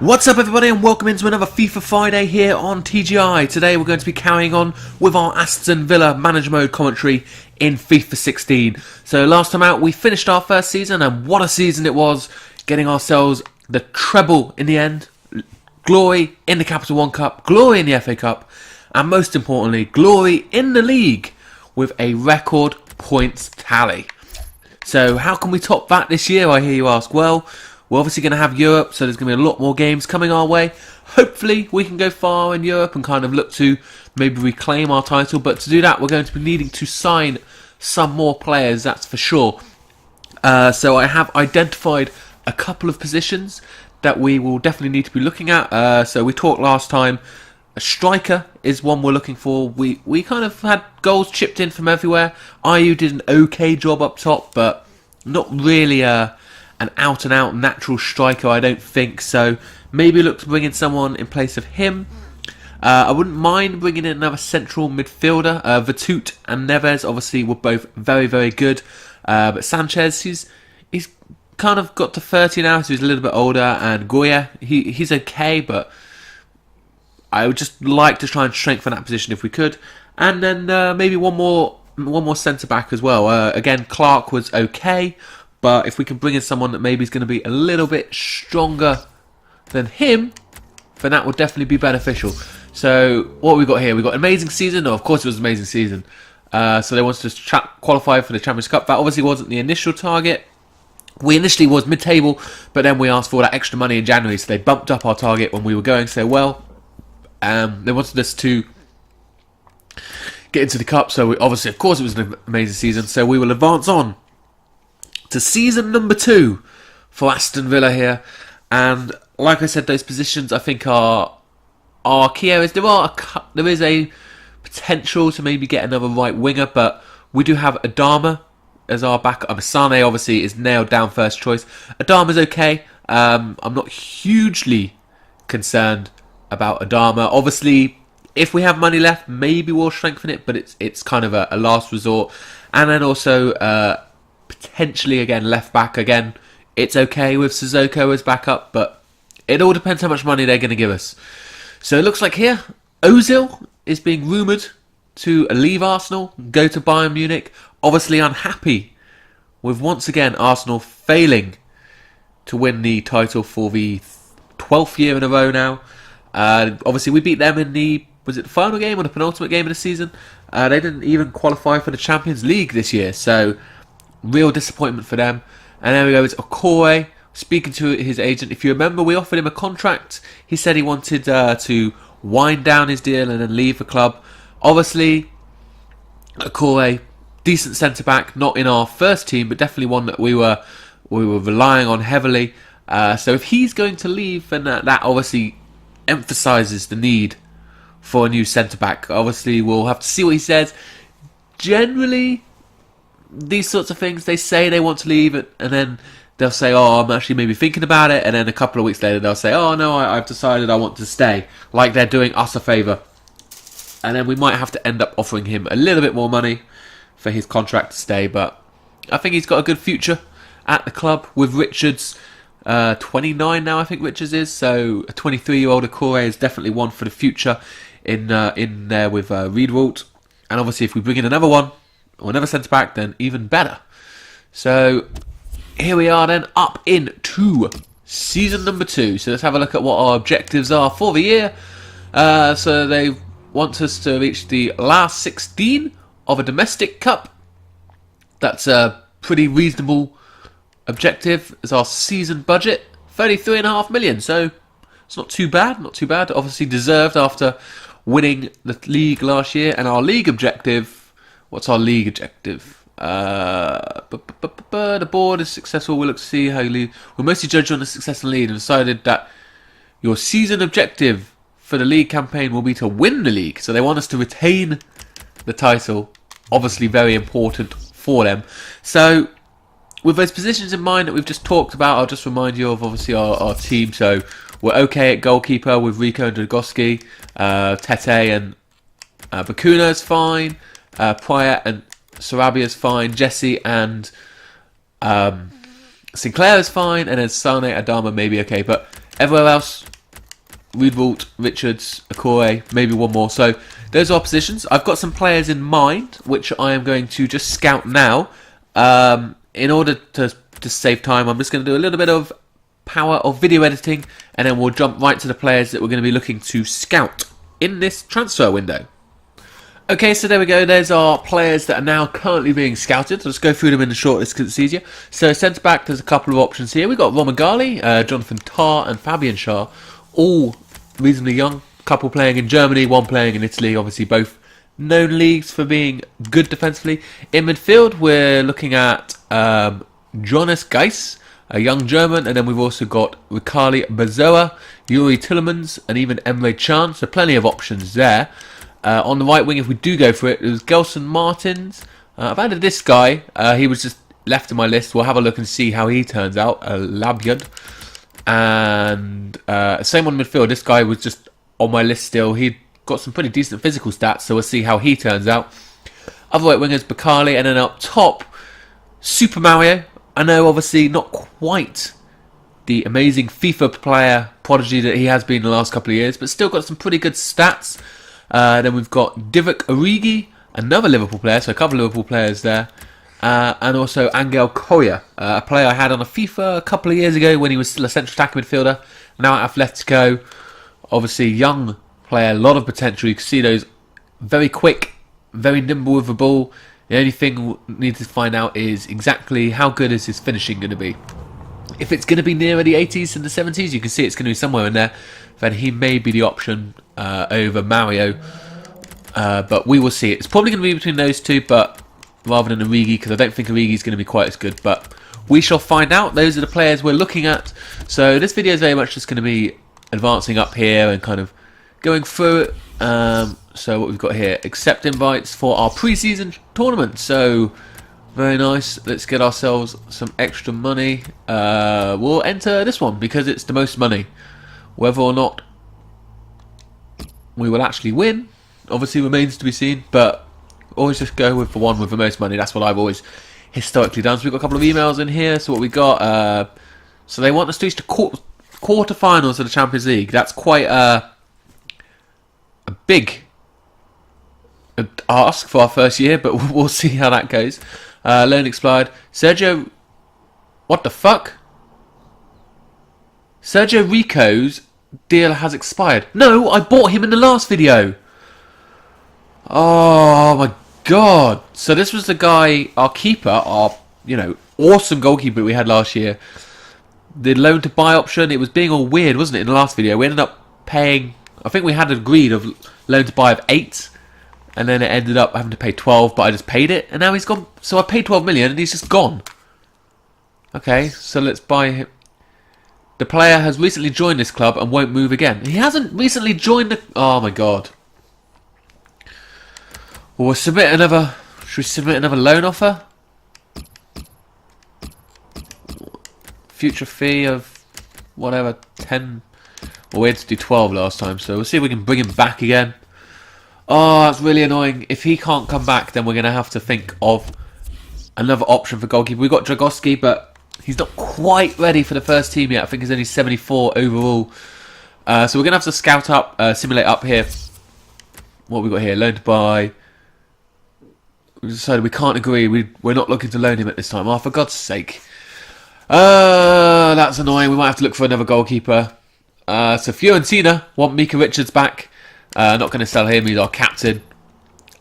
What's up everybody and welcome into another FIFA Friday here on TGI. Today we're going to be carrying on with our Aston Villa manager mode commentary in FIFA 16. So last time out we finished our first season and what a season it was, getting ourselves the treble in the end, glory in the Capital One Cup, glory in the FA Cup, and most importantly glory in the league with a record points tally. So how can we top that this year, I hear you ask? Well, we're obviously going to have Europe, so there's going to be a lot more games coming our way. Hopefully we can go far in Europe and kind of look to maybe reclaim our title. But to do that, we're going to be needing to sign some more players, that's for sure. So I have identified a couple of positions that we will definitely need to be looking at. So we talked last time, a striker is one we're looking for. We kind of had goals chipped in from everywhere. Ayew did an okay job up top, but not really an out-and-out natural striker, I don't think. So maybe look to bring in someone in place of him. I wouldn't mind bringing in another central midfielder. Vertut and Neves obviously were both very, very good. But Sanchez, he's kind of got to 30 now, so he's a little bit older. And Goya, he's okay, but I would just like to try and strengthen that position if we could. And then maybe one more centre-back as well. Again, Clark was okay. But if we can bring in someone that maybe is going to be a little bit stronger than him, then that would definitely be beneficial. So what have we got here? We've got an amazing season. No, of course it was an amazing season. So they wanted us to qualify for the Champions Cup. That obviously wasn't the initial target. We initially was mid-table, but then we asked for that extra money in January. So they bumped up our target when we were going so well. They wanted us to get into the Cup. So obviously, of course, it was an amazing season. So we will advance on to season number 2 for Aston Villa here. And like I said, those positions I think are key areas. There is a potential to maybe get another right winger, but we do have Adama as our backup. Sane obviously is nailed down first choice. Adama's okay. I'm not hugely concerned about Adama. Obviously, if we have money left, maybe we'll strengthen it, but it's kind of a last resort. And then also potentially again left back. Again, it's okay with Sissoko as backup, but it all depends how much money they're going to give us. So it looks like here Ozil is being rumoured to leave Arsenal, go to Bayern Munich. Obviously unhappy with once again Arsenal failing to win the title for the 12th year in a row now. Obviously we beat them in the final game or the penultimate game of the season. They didn't even qualify for the Champions League this year, so real disappointment for them. And there we go, it's Okoye speaking to his agent. If you remember, we offered him a contract. He said he wanted to wind down his deal and then leave the club. Obviously, Okoye, decent centre-back, not in our first team, but definitely one that we were relying on heavily. So if he's going to leave, then that obviously emphasises the need for a new centre-back. Obviously, we'll have to see what he says. Generally, these sorts of things, they say they want to leave and then they'll say, oh, I'm actually maybe thinking about it, and then a couple of weeks later they'll say, oh no, I've decided I want to stay, like they're doing us a favour. And then we might have to end up offering him a little bit more money for his contract to stay, but I think he's got a good future at the club with Richards. 29 now I think Richards is, so a 23-year-old Okoye is definitely one for the future in there with Riedewald. And obviously if we bring in another one, or another centre-back, then even better. So here we are then, up into season number 2. So let's have a look at what our objectives are for the year. So they want us to reach the last 16 of a domestic cup. That's a pretty reasonable objective as our season budget. 33.5 million, so it's not too bad, Obviously deserved after winning the league last year. And our league objective, what's our league objective? The board is successful. We'll look to see how you lead. We'll mostly judge on the success and lead, and decided that your season objective for the league campaign will be to win the league. So they want us to retain the title. Obviously very important for them. So with those positions in mind that we've just talked about, I'll just remind you of obviously our team. So we're okay at goalkeeper with Rico and Dragowski. Tete and Bakuna is fine. Pryor and Sarabia is fine. Jesse and Sinclair is fine. And then Sane, Adama may be okay. But everywhere else, Riedwald, Richards, Akore, maybe one more. So those are our positions. I've got some players in mind, which I am going to just scout now. In order to save time, I'm just going to do a little bit of power of video editing, and then we'll jump right to the players that we're going to be looking to scout in this transfer window. Okay, so there we go. There's our players that are now currently being scouted. Let's go through them in the shortlist because it's easier. So centre-back, there's a couple of options here. We've got Romagali, Jonathan Tah and Fabian Schär, all reasonably young. Couple playing in Germany, one playing in Italy. Obviously both known leagues for being good defensively. In midfield, we're looking at Jonas Geiss, a young German, and then we've also got Rikali Bazoa, Yuri Tillemans, and even Emre Can. So plenty of options there. On the right wing, if we do go for it, it was Gelson Martins. I've added this guy. He was just left in my list. We'll have a look and see how he turns out. Labyad. And same on midfield. This guy was just on my list still. He got some pretty decent physical stats, so we'll see how he turns out. Other right wingers, Bakali, and then up top, Super Mario. I know, obviously, not quite the amazing FIFA player prodigy that he has been the last couple of years, but still got some pretty good stats. Then we've got Divock Origi, another Liverpool player, so a couple of Liverpool players there. And also Angel Correa, a player I had on a FIFA a couple of years ago when he was still a central attacking midfielder. Now at Atletico, obviously young player, a lot of potential. You can see those, very quick, very nimble with the ball. The only thing we need to find out is exactly how good is his finishing going to be. If it's going to be nearer the 80s and the 70s, you can see it's going to be somewhere in there, then he may be the option over Mario. But we will see. It's probably going to be between those two, but rather than Origi, because I don't think Origi is going to be quite as good. But we shall find out. Those are the players we're looking at. So this video is very much just going to be advancing up here and kind of going through it. So what we've got here, accept invites for our pre-season tournament. So very nice. Let's get ourselves some extra money. We'll enter this one because it's the most money. Whether or not we will actually win obviously remains to be seen, but always just go with the one with the most money. That's what I've always historically done. So we've got a couple of emails in here. So what we got, so they want us to reach the quarterfinals of the Champions League. That's quite a big ask for our first year, but we'll see how that goes. Loan expired. Sergio, what the fuck? Sergio Rico's deal has expired. No, I bought him in the last video. Oh my god. So this was the guy, our keeper, our, awesome goalkeeper we had last year. The loan to buy option, it was being all weird, wasn't it, in the last video? We ended up paying, I think we had agreed of loan to buy of 8, and then it ended up having to pay 12, but I just paid it, and now he's gone. So I paid 12 million and he's just gone. Okay, so let's buy him. The player has recently joined this club and won't move again. He hasn't recently joined the... Oh my god. We'll submit another... Should we submit another loan offer? Future fee of... whatever, 10... Well, we had to do 12 last time, so we'll see if we can bring him back again. Oh, that's really annoying. If he can't come back, then we're going to have to think of another option for goalkeeper. We've got Dragowski, but he's not quite ready for the first team yet. I think he's only 74 overall. So we're going to have to scout up, simulate up here. What have we got here? Loan to buy. We decided we can't agree. We're not looking to loan him at this time. Oh, for God's sake. That's annoying. We might have to look for another goalkeeper. So Fiorentina want Mika Richards back. Not going to sell him. He's our captain.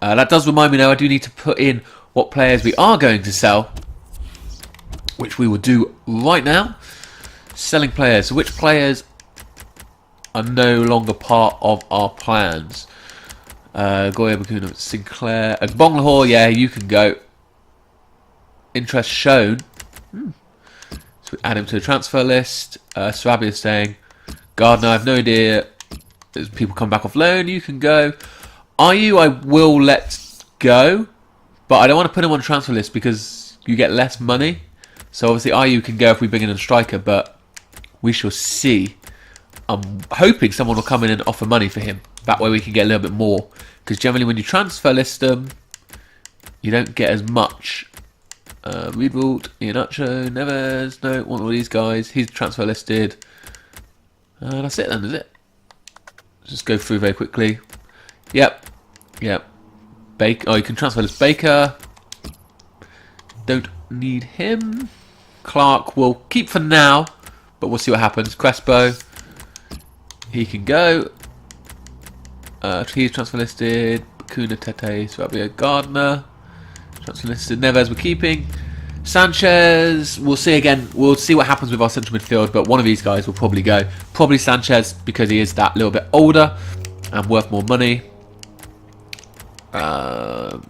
That does remind me now, I do need to put in what players we are going to sell, which we will do right now. Selling players. So which players are no longer part of our plans? Goya Bakuna, Sinclair, Bonglahor, yeah, you can go. Interest shown. So we add him to the transfer list. Swabi is saying, Gardner, I have no idea. There's people come back off loan, you can go. I will let go, but I don't want to put him on the transfer list because you get less money. So obviously IU can go if we bring in a striker, but we shall see. I'm hoping someone will come in and offer money for him. That way we can get a little bit more. Because generally when you transfer list them, you don't get as much. Riedwald, Iheanacho, Neves, no, one of these guys. He's transfer listed. That's it then, is it? Just go through very quickly. Yep. Baker. Oh, you can transfer this Baker. Don't need him. Clark will keep for now, but we'll see what happens. Crespo. He can go. He's transfer listed. Kuna Tete. So that'll be a Gardner. Transfer listed. Neves we're keeping. Sanchez, we'll see again. We'll see what happens with our central midfield, but one of these guys will probably go. Probably Sanchez, because he is that little bit older and worth more money.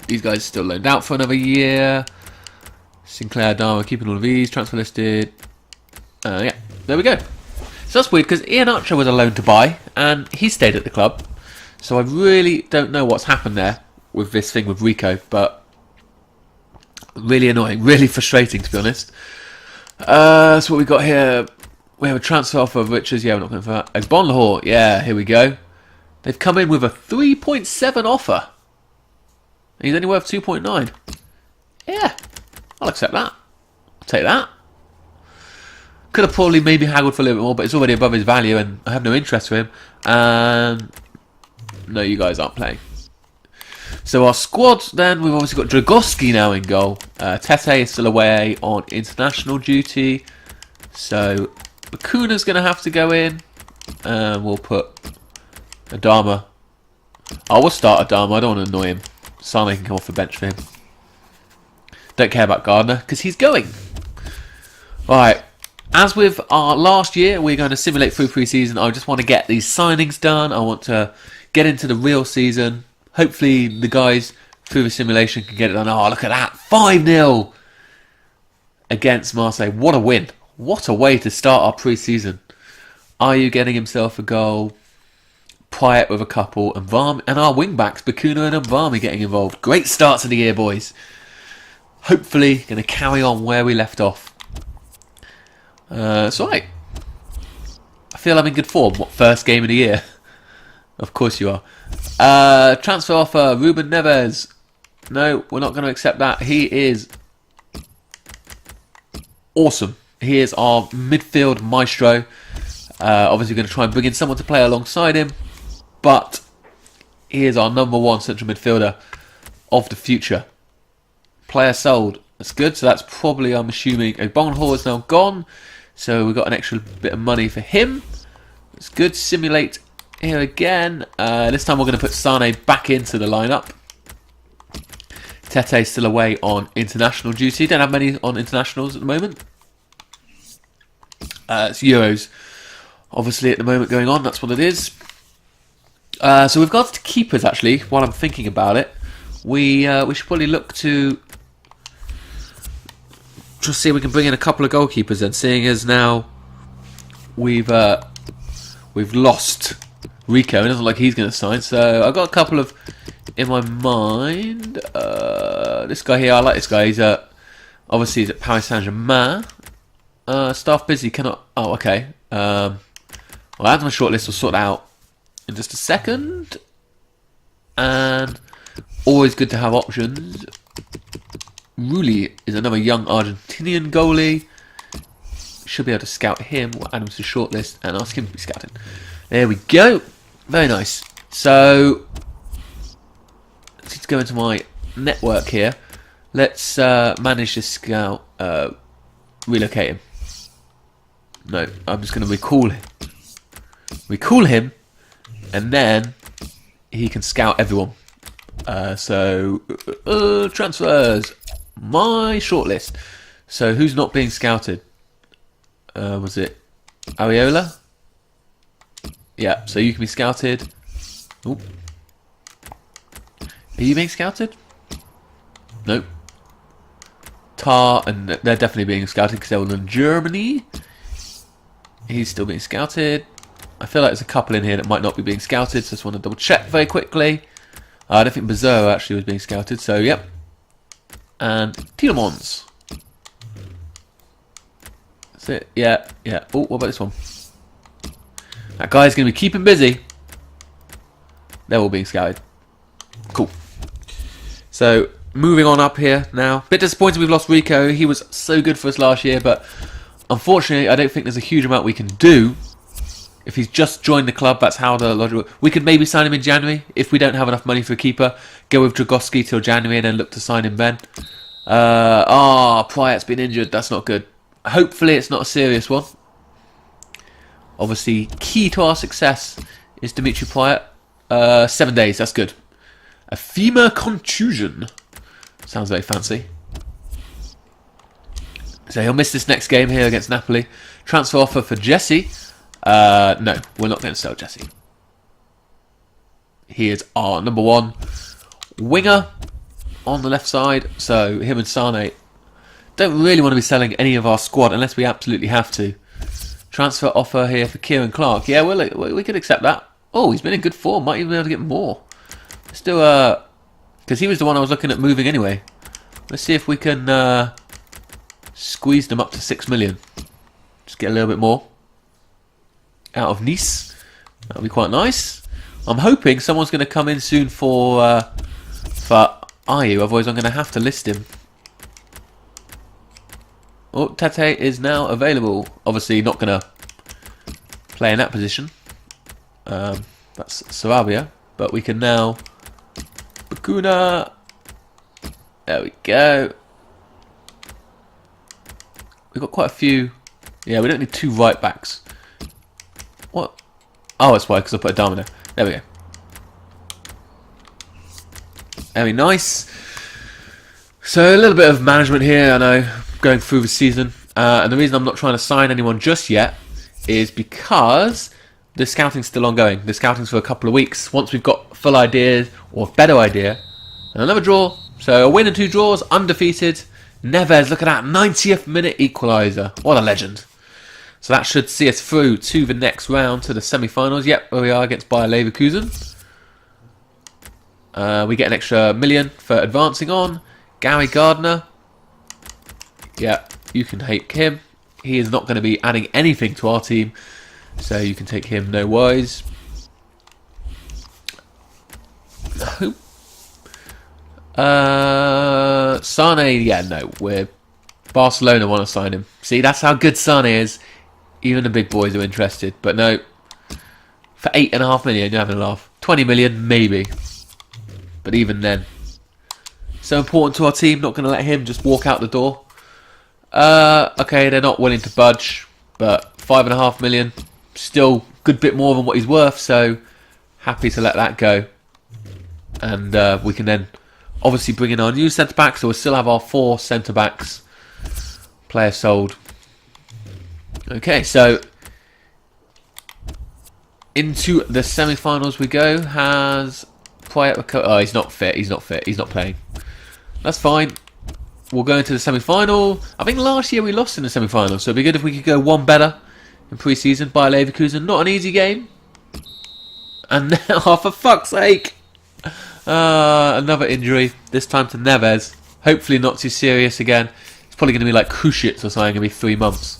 These guys are still loaned out for another year. Sinclair, Dharma, keeping all of these. Transfer listed. Yeah, there we go. So that's weird, because Ian Archer was a loan to buy, and he stayed at the club. So I really don't know what's happened there with this thing with Rico, but really annoying, really frustrating, to be honest. So what we got here, we have a transfer offer of Richards. Yeah, we're not going for that. Bon Lahore, yeah, here we go. They've come in with a 3.7 offer. He's only worth 2.9. Yeah, I'll accept that. I'll take that. Could have probably maybe haggled for a little bit more, but it's already above his value, and I have no interest for him. And no, you guys aren't playing. So our squad, then, we've obviously got Dragowski now in goal. Tete is still away on international duty. So Bakuna's going to have to go in. And we'll put Adama. I will start Adama. I don't want to annoy him. Sane can come off the bench for him. Don't care about Gardner, because he's going. Right. As with our last year, we're going to simulate through pre-season. I just want to get these signings done. I want to get into the real season. Hopefully the guys through the simulation can get it done. Oh, look at that. 5-0 against Marseille. What a win. What a way to start our pre-season. Ayew getting himself a goal. Pyatt with a couple. And our wing-backs, Bakuna and Mvami, getting involved. Great start to the year, boys. Hopefully going to carry on where we left off. It's alright. I feel I'm in good form. What, first game of the year? Of course you are. Transfer offer, Ruben Neves. No, we're not going to accept that. He is awesome. He is our midfield maestro. Obviously, we're going to try and bring in someone to play alongside him. But he is our number one central midfielder of the future. Player sold. That's good. So that's probably, I'm assuming, Bonhor is now gone. So we've got an extra bit of money for him. It's good. Simulate here again. This time we're going to put Sane back into the lineup. Tete's still away on international duty. Don't have many on internationals at the moment. It's Euros, obviously, at the moment going on. That's what it is. So with regards to keepers, actually, while I'm thinking about it, we should probably look to just see if we can bring in a couple of goalkeepers then, seeing as now we've lost Rico. It doesn't look like he's going to sign, so I've got a couple of in my mind. This guy here, I like this guy. He's obviously he's at Paris Saint-Germain. Staff busy, cannot. Oh, okay. Well, add my shortlist. We'll sort that out in just a second. And always good to have options. Rulli is another young Argentinian goalie. Should be able to scout him. We'll add him to the shortlist and ask him to be scouted. There we go. Very nice. So let's go into my network here. Let's manage this scout. Relocate him. No, I'm just going to recall him. Recall him, and then he can scout everyone. So transfers. My shortlist. So who's not being scouted? Was it Areola? Yeah, so you can be scouted. Ooh. Are you being scouted? Nope. Tar, and they're definitely being scouted because they're all in Germany. He's still being scouted. I feel like there's a couple in here that might not be being scouted, so I just want to double check very quickly. I don't think Bazzo actually was being scouted, so yep. And Tielemans. That's it. Yeah, yeah. Oh, what about this one? That guy's going to be keeping busy. They're all being scouted. Cool. So, moving on up here now. Bit disappointed we've lost Rico. He was so good for us last year, but unfortunately, I don't think there's a huge amount we can do If he's just joined the club, that's how the logic works. We could maybe sign him in January if we don't have enough money for a keeper. Go with Dragowski till January and then look to sign him then. Pryatt's been injured. That's not good. Hopefully it's not a serious one. Obviously, key to our success is Dimitri Payet. 7 days, that's good. A femur contusion. Sounds very fancy. So he'll miss this next game here against Napoli. Transfer offer for Jesse. No, we're not going to sell Jesse. He is our number one winger on the left side. So him and Sane don't really want to be selling any of our squad unless we absolutely have to. Transfer offer here for Kieran Clark. Yeah, we could accept that. Oh, he's been in good form. Might even be able to get more. Still, because he was the one I was looking at moving anyway. Let's see if we can squeeze them up to 6 million. Just get a little bit more out of Nice. That'll be quite nice. I'm hoping someone's going to come in soon for Ayew. Otherwise, I'm going to have to list him. Oh, Tete is now available. Obviously, not going to play in that position. That's Sarabia. But we can now... Bakuna. There we go. We've got quite a few... Yeah, we don't need 2 right backs. What? Oh, that's why, because I put a diamond there. There we go. Very nice. So, a little bit of management here, I know, going through the season. And the reason I'm not trying to sign anyone just yet is because the scouting's still ongoing. The scouting's for a couple of weeks. Once we've got full ideas, or a better idea, and another draw. So, a win and 2 draws, undefeated. Neves, look at that, 90th minute equaliser. What a legend. So that should see us through to the next round, to the semi-finals. Yep, where we are against Bayer Leverkusen. We get an extra million for advancing on. Gary Gardner. Yeah, you can take him. He is not going to be adding anything to our team, so you can take him, no worries. Sane, yeah, no, Barcelona want to sign him. See, that's how good Sane is. Even the big boys are interested, but no. For 8.5 million, you're having a laugh. 20 million, maybe. But even then. So important to our team, not going to let him just walk out the door. Okay, they're not willing to budge, but 5.5 million, still a good bit more than what he's worth, so happy to let that go. And we can then obviously bring in our new centre-back, so we'll still have our 4 centre-backs. Player sold. Okay, so into the semi-finals we go. Has Payet... Oh, he's not fit. He's not fit. He's not playing. That's fine. We'll go into the semi-final. I think last year we lost in the semi-final, so it'd be good if we could go one better in pre-season. Bayer Leverkusen. Not an easy game. And now, oh, for fuck's sake, another injury. This time to Neves. Hopefully not too serious again. It's probably going to be like Kushits or something. Going to be 3 months.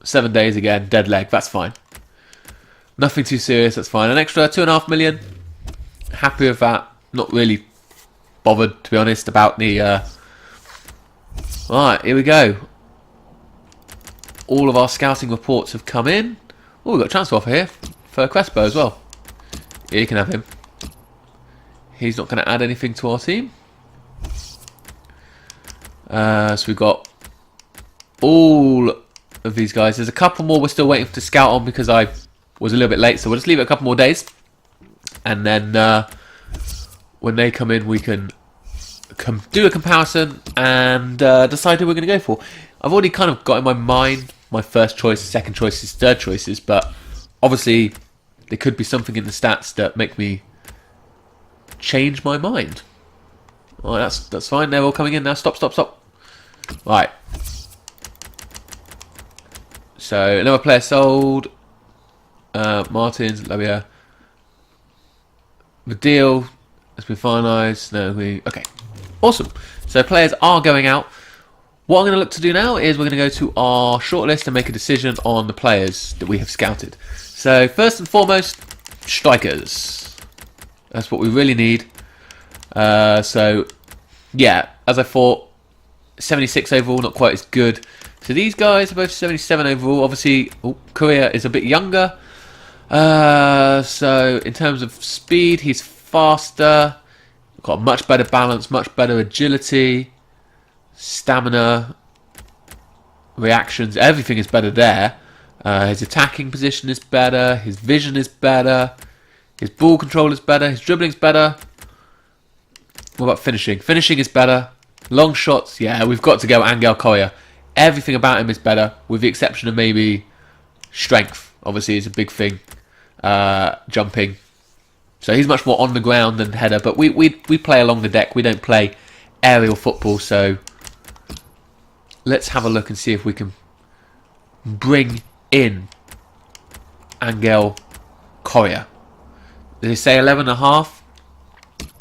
7 days again, dead leg, that's fine. Nothing too serious, that's fine. An extra 2.5 million. Happy with that. Not really bothered, to be honest, about the... Alright, here we go. All of our scouting reports have come in. Oh, we've got a transfer offer here for Crespo as well. Yeah, you can have him. He's not going to add anything to our team. So we've got all of these guys. There's a couple more we're still waiting to scout on because I was a little bit late, so we'll just leave it a couple more days, and then when they come in we can do a comparison and decide who we're going to go for. I've already kind of got in my mind my first choice, second choices, third choices, but obviously there could be something in the stats that make me change my mind. Alright, that's fine. They're all coming in now. Stop. Right. So, another player sold. Martins, Labia. The deal has been finalised. Okay. Awesome. So, players are going out. What I'm going to look to do now is we're going to go to our shortlist and make a decision on the players that we have scouted. So, first and foremost, strikers. That's what we really need. So, yeah, as I thought, 76 overall, not quite as good. So these guys are both 77 overall. Obviously, Korea is a bit younger. So in terms of speed, he's faster. Got a much better balance, much better agility, stamina, reactions. Everything is better there. His attacking position is better. His vision is better. His ball control is better. His dribbling is better. What about finishing? Finishing is better. Long shots, yeah, we've got to go Angel Korea. Everything about him is better, with the exception of maybe strength. Obviously, is a big thing. Jumping. So he's much more on the ground than header. But we play along the deck. We don't play aerial football. So let's have a look and see if we can bring in Angel Korea. Did they say 11.5?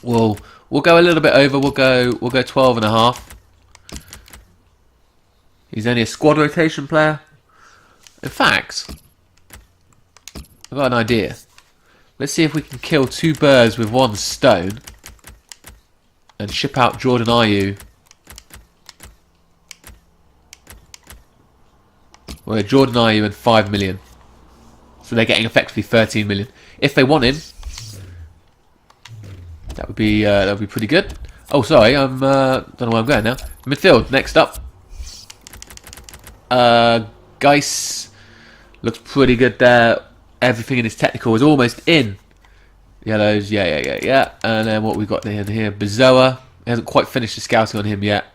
We'll go a little bit over. We'll go 12.5. He's only a squad rotation player. In fact, I've got an idea. Let's see if we can kill 2 birds with 1 stone and ship out Jordan Ayew. Well, Jordan Ayew and 5 million. So they're getting effectively 13 million. If they want him, that would be pretty good. Oh, sorry, don't know where I'm going now. Midfield, next up. Geis looks pretty good there. Everything in his technical is almost in. Yellows, yeah. And then what we got in here, Bezoa. He hasn't quite finished the scouting on him yet.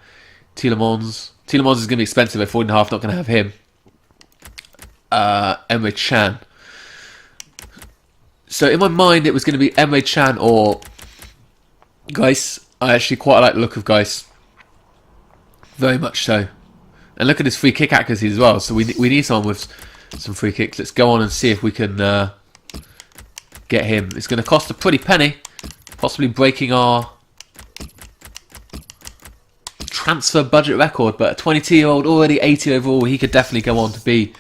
Tielemans is going to be expensive at 4.5. Not going to have him. Emre Can. So in my mind, it was going to be Emre Can or Geis. I actually quite like the look of Geis. Very much so. And look at his free kick accuracy as well. So we need someone with some free kicks. Let's go on and see if we can get him. It's going to cost a pretty penny. Possibly breaking our transfer budget record. But a 22-year-old, already 80 overall, he could definitely go on to be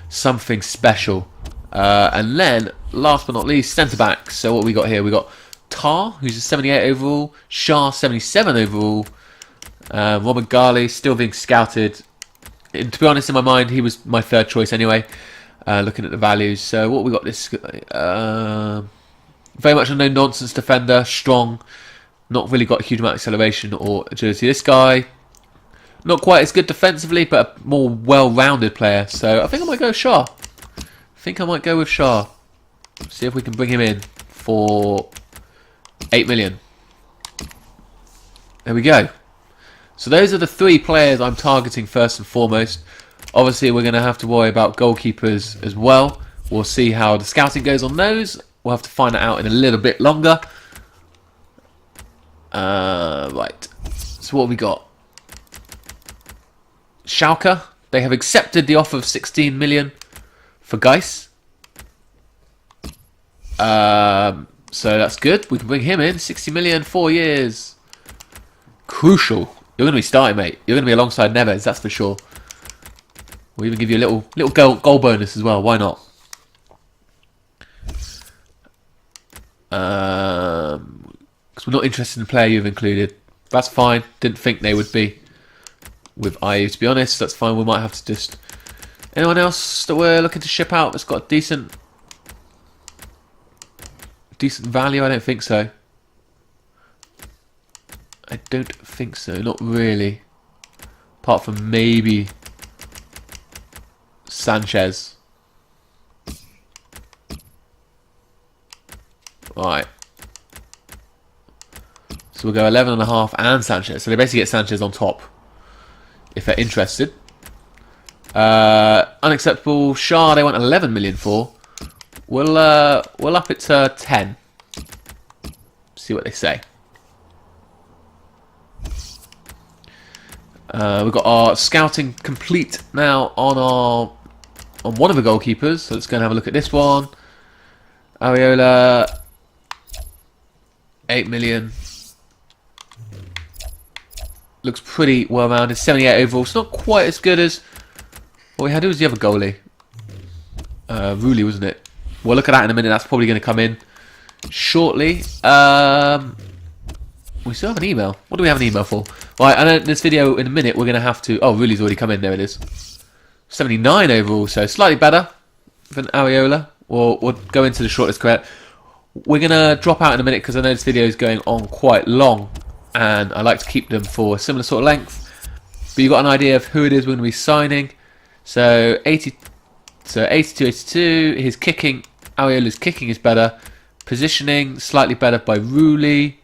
something special. And then, last but not least, centre-back. So what we got here? We got Tar, who's a 78 overall. Shah, 77 overall. Robert Ghali, still being scouted. And to be honest, in my mind, he was my 3rd choice anyway. Looking at the values. So what we got this... very much a no-nonsense defender. Strong. Not really got a huge amount of acceleration or agility. This guy, not quite as good defensively, but a more well-rounded player. So I think I might go Shah. With Shah. See if we can bring him in for 8 million. There we go. So those are the 3 players I'm targeting first and foremost. Obviously, we're going to have to worry about goalkeepers as well. We'll see how the scouting goes on those. We'll have to find that out in a little bit longer. Right. So what have we got? Schalke. They have accepted the offer of 16 million for Geis. So that's good. We can bring him in. 60 million, 4 years. Crucial. You're going to be starting, mate. You're going to be alongside Neves, that's for sure. We'll even give you a little goal bonus as well. Why not? Because we're not interested in the player you've included. That's fine. Didn't think they would be with Ayew, to be honest. That's fine. We might have to just... Anyone else that we're looking to ship out that's got a decent value? I don't think so. I don't think so. Not really. Apart from maybe Sanchez. Right. So we'll go 11.5 and Sanchez. So they basically get Sanchez on top if they're interested. Unacceptable. Shah, they want 11 million for. We'll up it to 10. See what they say. We've got our scouting complete now on one of the goalkeepers. So let's go and have a look at this one. Areola, 8 million. Looks pretty well rounded. 78 overall. It's not quite as good as what we had. Who was the other goalie? Rulli, wasn't it? We'll look at that in a minute. That's probably going to come in shortly. We still have an email. What do we have an email for? Right, and in this video in a minute we're going to have to... Oh, Rulli's already come in. There it is. 79 overall, so slightly better than Areola. We'll go into the shortlist correct. We're going to drop out in a minute because I know this video is going on quite long and I like to keep them for a similar sort of length. But you've got an idea of who it is we're going to be signing. So 82, his kicking, Areola's kicking is better. Positioning, slightly better by Rulli.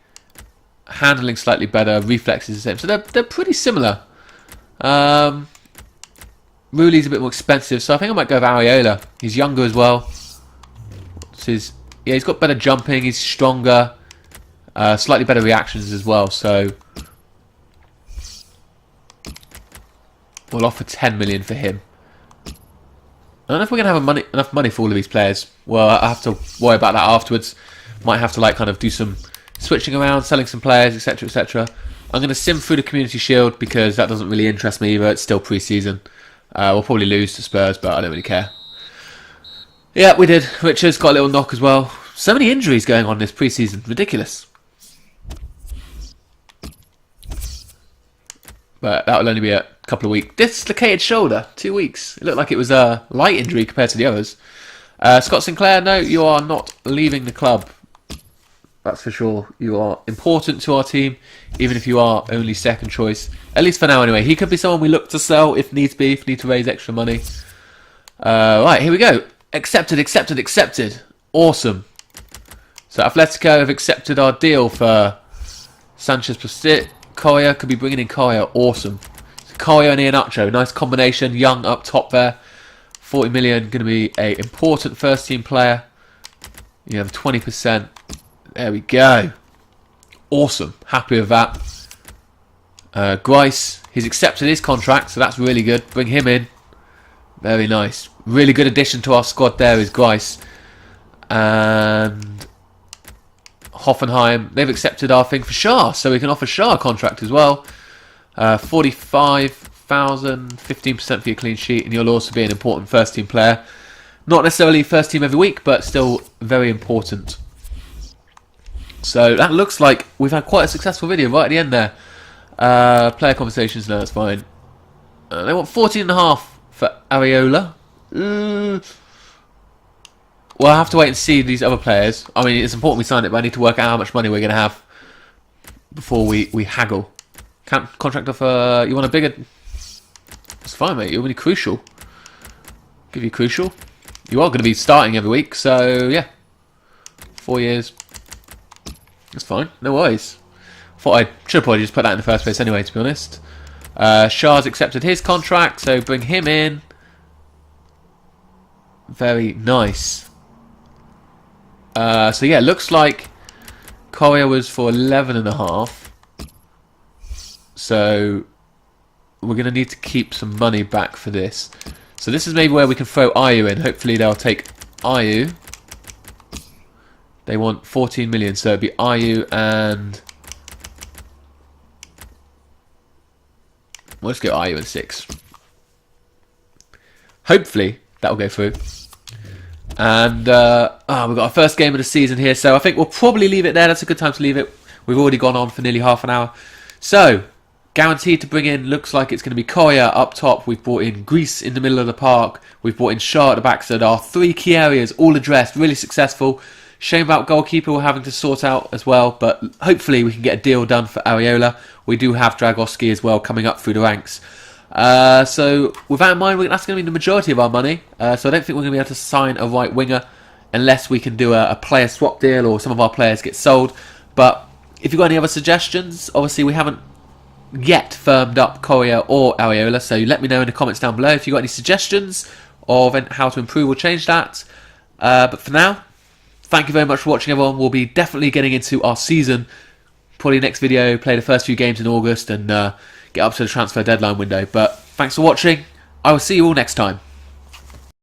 Handling, slightly better. Reflexes, the same. So they're pretty similar. Rulli's a bit more expensive, so I think I might go with Areola. He's younger as well. He's got better jumping, he's stronger. Slightly better reactions as well, so we'll offer 10 million for him. I don't know if we're going to have enough money for all of these players. Well, I have to worry about that afterwards. Might have to kind of do some switching around, selling some players, etc, etc. I'm going to sim through the Community Shield because that doesn't really interest me either. It's still pre-season. We'll probably lose to Spurs, but I don't really care. Yeah, we did. Richards got a little knock as well. So many injuries going on this pre-season. Ridiculous. But that will only be a couple of weeks. Dislocated shoulder, 2 weeks. It looked like it was a light injury compared to the others. Scott Sinclair, no, you are not leaving the club. That's for sure. You are important to our team, even if you are only second choice. At least for now, anyway. He could be someone we look to sell if needs be, if we need to raise extra money. Right, here we go. Accepted, accepted, accepted. Awesome. So Atletico have accepted our deal for Sanchez Plastic. Coria could be bringing in Coria. Awesome. So Coria and Iheanacho. Nice combination. Young up top there. 40 million. Going to be an important first team player. You have 20%. There we go. Awesome. Happy with that. Grice. He's accepted his contract, so that's really good. Bring him in. Very nice. Really good addition to our squad there is Grice. And Hoffenheim, they've accepted our thing for Shah, so we can offer Shah a contract as well. 45,000, 15% for your clean sheet, and you'll also be an important first team player. Not necessarily first team every week, but still very important. So that looks like we've had quite a successful video right at the end there. Player conversations, no, that's fine. They want 14.5 for Areola. Well, I'll have to wait and see these other players. I mean, it's important we sign it, but I need to work out how much money we're going to have before we haggle. Can't contract offer. You want a bigger? That's fine, mate. You're really crucial. Give you crucial. You are going to be starting every week, so yeah. 4 years. That's fine. No worries. Thought I should probably just put that in the first place anyway, to be honest. Shah's accepted his contract, so bring him in. Very nice. So yeah, looks like Coria was for 11.5. So we're going to need to keep some money back for this. So this is maybe where we can throw Ayu in. Hopefully they'll take Ayu. They want 14 million, so it'd be Ayu and... We'll just go Ayu and 6. Hopefully that'll go through. And we've got our first game of the season here, so I think we'll probably leave it there. That's a good time to leave it. We've already gone on for nearly half an hour. So, guaranteed to bring in, looks like it's going to be Coria up top. We've brought in Greece in the middle of the park. We've brought in Shah at the back. So there are 3 key areas, all addressed, really successful. Shame about goalkeeper we're having to sort out as well, but hopefully we can get a deal done for Areola. We do have Dragowski as well coming up through the ranks. So with that in mind, that's going to be the majority of our money. So I don't think we're going to be able to sign a right winger unless we can do a player swap deal or some of our players get sold. But if you've got any other suggestions, obviously we haven't yet firmed up Coria or Areola, so let me know in the comments down below if you've got any suggestions of how to improve or change that. But for now, thank you very much for watching, everyone. We'll be definitely getting into our season. Probably next video, play the first few games in August and get up to the transfer deadline window. But thanks for watching. I will see you all next time.